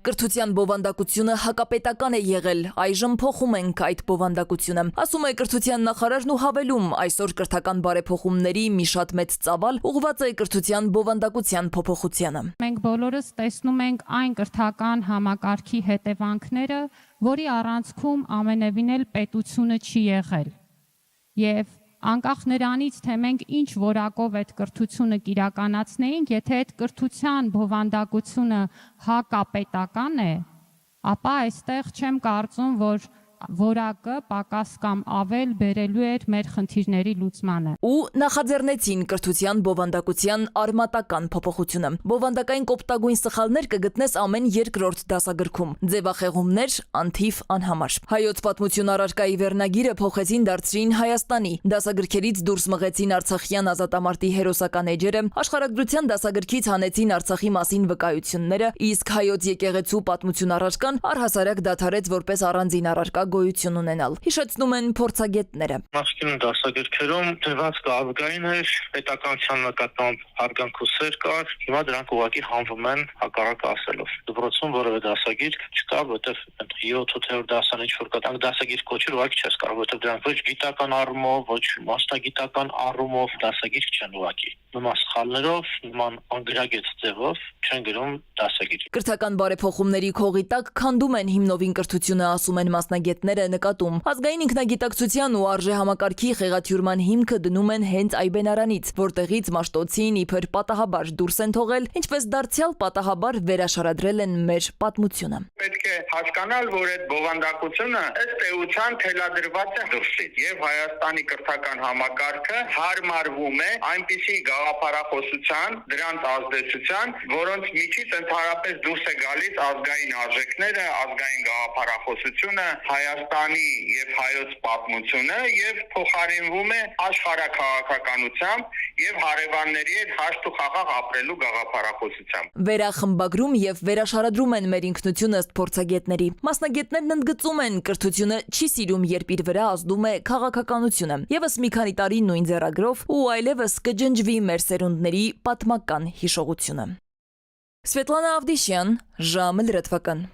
Կրթության բովանդակությունը հակապետական է եղել, այժմ փոխում ենք այդ բովանդակությունը, ասում է կրթության նախարարն ու հավելում, այսօր կրթական բարեփոխումների մի շատ մեծ ծավալ ուղղված է կրթության բովանդակության փոփոխությանը։ Մենք բոլորս տեսնում ենք այն կրթական համակարգի հետևանքները, որի առանցքում ամենևին էլ պետությունը չի եղել։ Եվ անկախ նրանից, թե մենք ինչ որակով այդ կրթությունը կիրականացնեինք, եթե այդ կրթության բովանդակությունը հակապետական է, ապա այստեղ չեմ կարծում, որ որակը պակաս կամ ավել բերելու էր մեր խնդիրների լուծմանը։ Ու նախաձեռնեցին կրթության բովանդակության արմատական փոփոխությունը։ Բովանդակային կոպտագույն սխալներ կգտնես ամեն երկրորդ դասագրքում։ Ձևախեղումներ անթիվ անհամար։ Հայոց պատմություն առարկայի վերնագիրը փոխեցին դարձրին Հայաստանի։ Դասագրքերից դուրս մղեցին արցախյան ազատամարտի հերոսական էջերը, աշխարհագրության դասագրքից հանեցին Արցախի մասին վկայությունները, իսկ հայոց եկեղեցու պատմություն առարկան առհասարակ դադարեց որպես առանձին առարկա գոյություն ունենալ։ Հիշեցնում են փորձագետները։ Նախկին դասագրքերում դրված կազգային էր, պետականության նկատմամբ հարգանքուսեր կար, հիմա դրանք ուղղակի հանվում են հակառակ ասելով։ Դպրոցում որևէ դասագիրք չկա, որտեղ 7-8-րդ դասան ինչ-որ կա, դասագիրք կոչել ուղղակի չես կարող, որտեղ դրանք ոչ գիտական առումով, ոչ մասնագիտական առումով դասագիրք չեն ուղղակի։ Նման սխալներով, նման անգրագետ ձևով չեն գրում դասագիր։ Կրթական բարեփոխումների քողի տակ քանդում են հիմնովին կրթությունը, ասում են մասնագետները նկատում։ Ազգային ինքնագիտակցության ու արժեհամակարգի խեղաթյուրման հիմքը դնում են հենց Այբենարանից, որտեղից Մաշտոցին իբր պատահաբար դուրս են թողել, ինչպես դարձյալ պատահաբար վերաշարադրել են մեր պատմությունը։ Պետք է հասկանալ, որ այդ բովանդակությունը ըստ էության թելադրված է դրսից եւ Հայաստանի կրթական համակարգը հարմարվում է այնպիսի գաղափարախոսության, դրանց ազդեցության, որոնց միջից ընդհանրապես դուրս է գալիս ազգային արժեքները, ազգային գաղափարախոսությունը, Հայաստանի եւ հայոց պատմությունը եւ փոխարինվում է աշխարհաքաղաքականությամբ եւ հարևանների հետ հաշտ ու խաղաղ ապրելու գաղափարախոսությամբ։ Վերախմբագրում եւ վերաշարադրում են մեր ինքնությունը ըստ փորձագետների։ Մասնագետներն ընդգծում են, կրթությունը չի սիրում, երբ իր վրա ազդում է քաղաքականությունը։ Եվս մի քանի տարի նույն ձեռագրով ու այլևս կջնջվի մեր սերունդների պատմական հիշողությունը։ Սվետլանա Ավդիշյան, ժամը լրատվական։